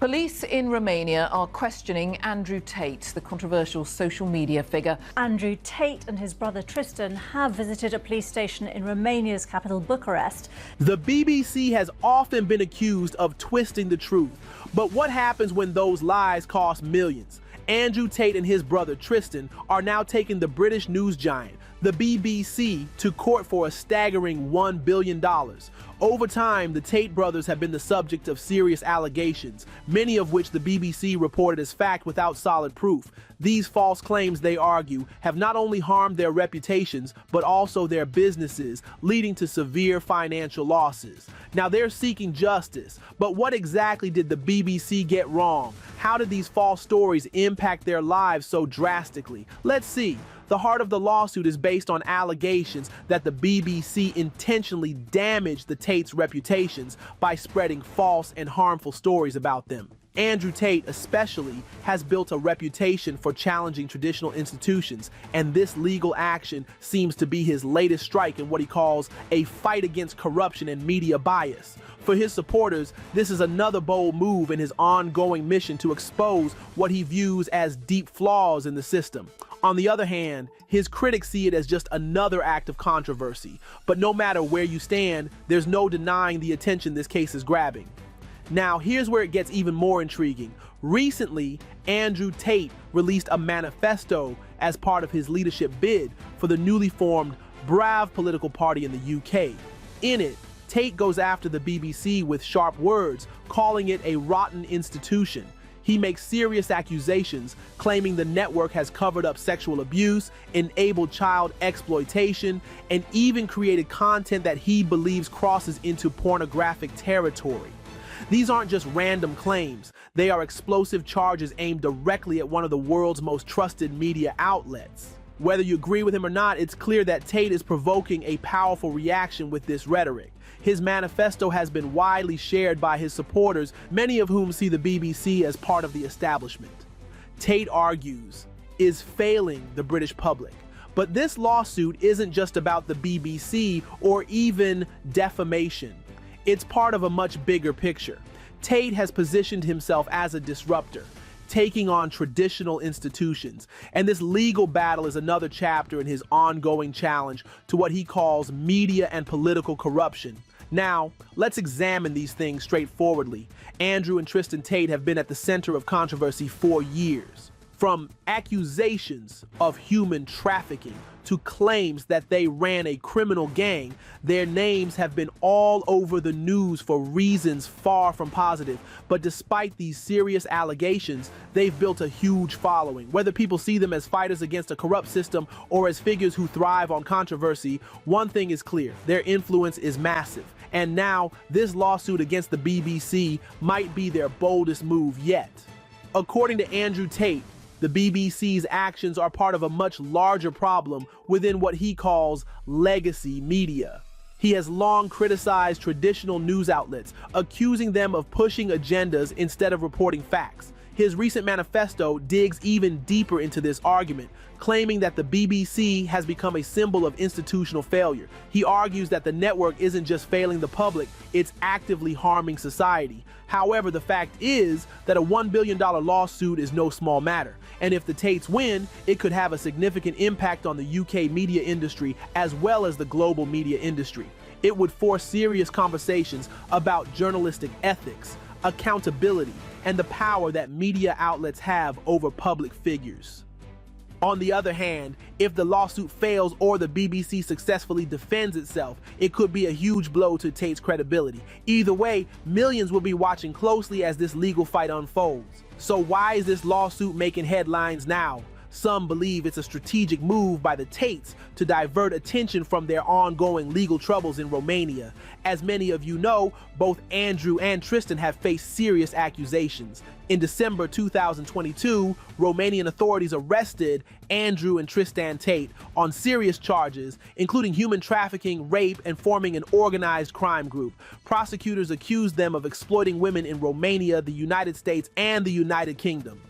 Police in Romania are questioning Andrew Tate, the controversial social media figure. Andrew Tate and his brother Tristan have visited a police station in Romania's capital, Bucharest. The BBC has often been accused of twisting the truth. But what happens when those lies cost millions? Andrew Tate and his brother Tristan are now taking the British news giant, the BBC, to court for a staggering $1 billion. Over time, the Tate brothers have been the subject of serious allegations, many of which the BBC reported as fact without solid proof. These false claims, they argue, have not only harmed their reputations, but also their businesses, leading to severe financial losses. Now, they're seeking justice, but what exactly did the BBC get wrong? How did these false stories impact their lives so drastically? Let's see. The heart of the lawsuit is based on allegations that the BBC intentionally damaged the Tates' reputations by spreading false and harmful stories about them. Andrew Tate especially has built a reputation for challenging traditional institutions, and this legal action seems to be his latest strike in what he calls a fight against corruption and media bias. For his supporters, this is another bold move in his ongoing mission to expose what he views as deep flaws in the system. On the other hand, his critics see it as just another act of controversy. But no matter where you stand, there's no denying the attention this case is grabbing. Now, here's where it gets even more intriguing. Recently, Andrew Tate released a manifesto as part of his leadership bid for the newly formed Brave political party in the UK. In it, Tate goes after the BBC with sharp words, calling it a rotten institution. He makes serious accusations, claiming the network has covered up sexual abuse, enabled child exploitation, and even created content that he believes crosses into pornographic territory. These aren't just random claims. They are explosive charges aimed directly at one of the world's most trusted media outlets. Whether you agree with him or not, it's clear that Tate is provoking a powerful reaction with this rhetoric. His manifesto has been widely shared by his supporters, many of whom see the BBC as part of the establishment. Tate argues, is failing the British public. But this lawsuit isn't just about the BBC or even defamation. It's part of a much bigger picture. Tate has positioned himself as a disruptor, taking on traditional institutions, and this legal battle is another chapter in his ongoing challenge to what he calls media and political corruption. Now, let's examine these things straightforwardly. Andrew and Tristan Tate have been at the center of controversy for years. From accusations of human trafficking to claims that they ran a criminal gang, their names have been all over the news for reasons far from positive. But despite these serious allegations, they've built a huge following. Whether people see them as fighters against a corrupt system or as figures who thrive on controversy, one thing is clear: their influence is massive. And now, this lawsuit against the BBC might be their boldest move yet. According to Andrew Tate, the BBC's actions are part of a much larger problem within what he calls legacy media. He has long criticized traditional news outlets, accusing them of pushing agendas instead of reporting facts. His recent manifesto digs even deeper into this argument, claiming that the BBC has become a symbol of institutional failure. He argues that the network isn't just failing the public, it's actively harming society. However, the fact is that a $1 billion lawsuit is no small matter. And if the Tates win, it could have a significant impact on the UK media industry as well as the global media industry. It would force serious conversations about journalistic ethics, accountability, and the power that media outlets have over public figures. On the other hand, if the lawsuit fails or the BBC successfully defends itself, it could be a huge blow to Tate's credibility. Either way, millions will be watching closely as this legal fight unfolds. So why is this lawsuit making headlines now? Some believe it's a strategic move by the Tates to divert attention from their ongoing legal troubles in Romania. As many of you know, both Andrew and Tristan have faced serious accusations. In December 2022, Romanian authorities arrested Andrew and Tristan Tate on serious charges, including human trafficking, rape, and forming an organized crime group. Prosecutors accused them of exploiting women in Romania, the United States, and the United Kingdom.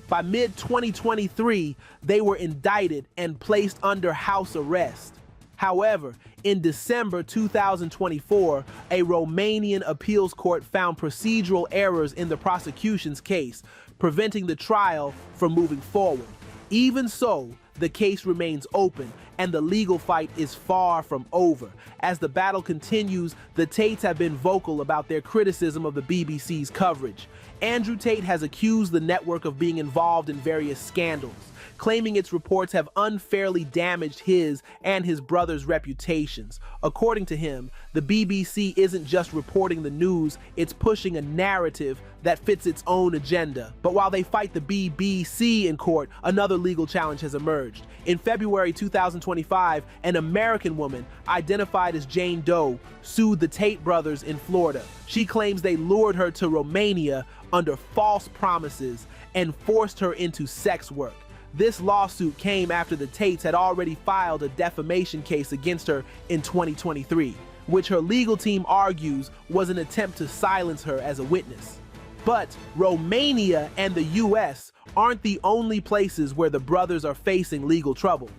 By mid-2023, they were indicted and placed under house arrest. However, in December 2024, a Romanian appeals court found procedural errors in the prosecution's case, preventing the trial from moving forward. Even so, the case remains open and the legal fight is far from over. As the battle continues, the Tates have been vocal about their criticism of the BBC's coverage. Andrew Tate has accused the network of being involved in various scandals, claiming its reports have unfairly damaged his and his brother's reputations. According to him, the BBC isn't just reporting the news, it's pushing a narrative that fits its own agenda. But while they fight the BBC in court, another legal challenge has emerged. In February 2025, an American woman, identified as Jane Doe, sued the Tate brothers in Florida. She claims they lured her to Romania under false promises and forced her into sex work. This lawsuit came after the Tates had already filed a defamation case against her in 2023, which her legal team argues was an attempt to silence her as a witness. But Romania and the US aren't the only places where the brothers are facing legal trouble.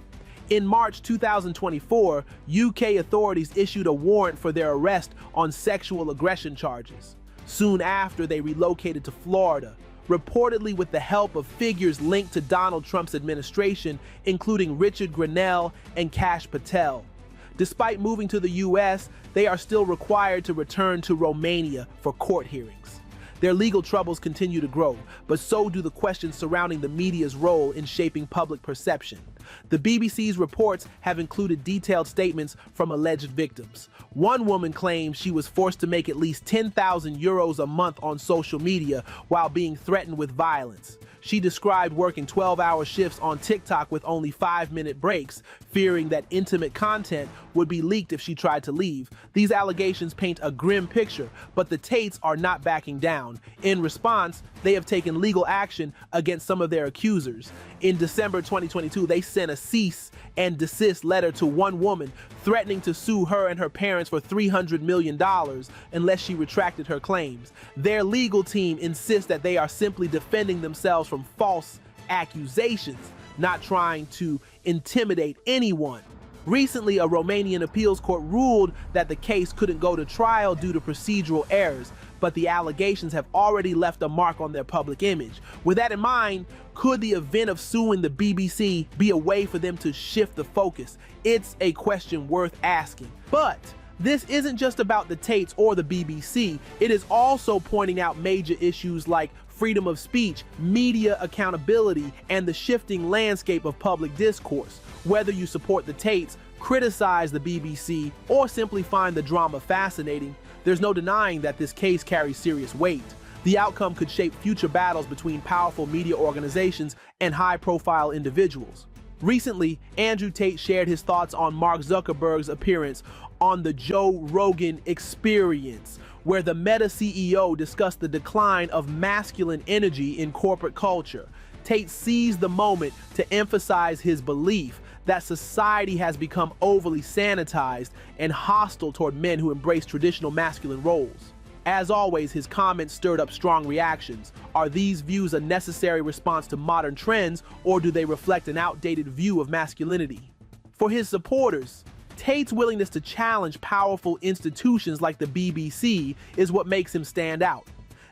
In March 2024, UK authorities issued a warrant for their arrest on sexual aggression charges. Soon after, they relocated to Florida, reportedly with the help of figures linked to Donald Trump's administration, including Richard Grenell and Kash Patel. Despite moving to the US, they are still required to return to Romania for court hearings. Their legal troubles continue to grow, but so do the questions surrounding the media's role in shaping public perception. The BBC's reports have included detailed statements from alleged victims. One woman claims she was forced to make at least 10,000 euros a month on social media while being threatened with violence. She described working 12-hour shifts on TikTok with only 5-minute breaks, fearing that intimate content would be leaked if she tried to leave. These allegations paint a grim picture, but the Tates are not backing down. In response, they have taken legal action against some of their accusers. In December 2022, they sent a cease and desist letter to one woman, threatening to sue her and her parents for $300 million unless she retracted her claims. Their legal team insists that they are simply defending themselves from false accusations, not trying to intimidate anyone. Recently, a Romanian appeals court ruled that the case couldn't go to trial due to procedural errors, but the allegations have already left a mark on their public image. With that in mind, could the event of suing the BBC be a way for them to shift the focus? It's a question worth asking. But this isn't just about the Tates or the BBC. It is also pointing out major issues like freedom of speech, media accountability, and the shifting landscape of public discourse. Whether you support the Tates, criticize the BBC, or simply find the drama fascinating, there's no denying that this case carries serious weight. The outcome could shape future battles between powerful media organizations and high-profile individuals. Recently, Andrew Tate shared his thoughts on Mark Zuckerberg's appearance on the Joe Rogan Experience, where the Meta CEO discussed the decline of masculine energy in corporate culture. Tate seized the moment to emphasize his belief that society has become overly sanitized and hostile toward men who embrace traditional masculine roles. As always, his comments stirred up strong reactions. Are these views a necessary response to modern trends, or do they reflect an outdated view of masculinity? For his supporters, Tate's willingness to challenge powerful institutions like the BBC is what makes him stand out.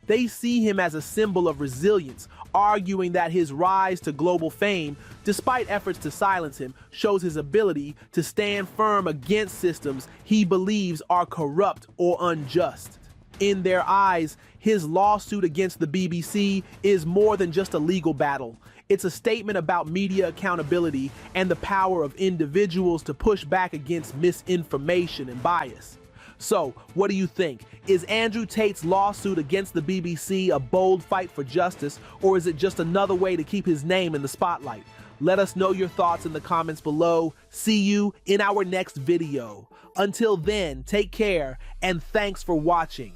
They see him as a symbol of resilience, arguing that his rise to global fame, despite efforts to silence him, shows his ability to stand firm against systems he believes are corrupt or unjust. In their eyes, his lawsuit against the BBC is more than just a legal battle. It's a statement about media accountability and the power of individuals to push back against misinformation and bias. So, what do you think? Is Andrew Tate's lawsuit against the BBC a bold fight for justice, or is it just another way to keep his name in the spotlight? Let us know your thoughts in the comments below. See you in our next video. Until then, take care and thanks for watching.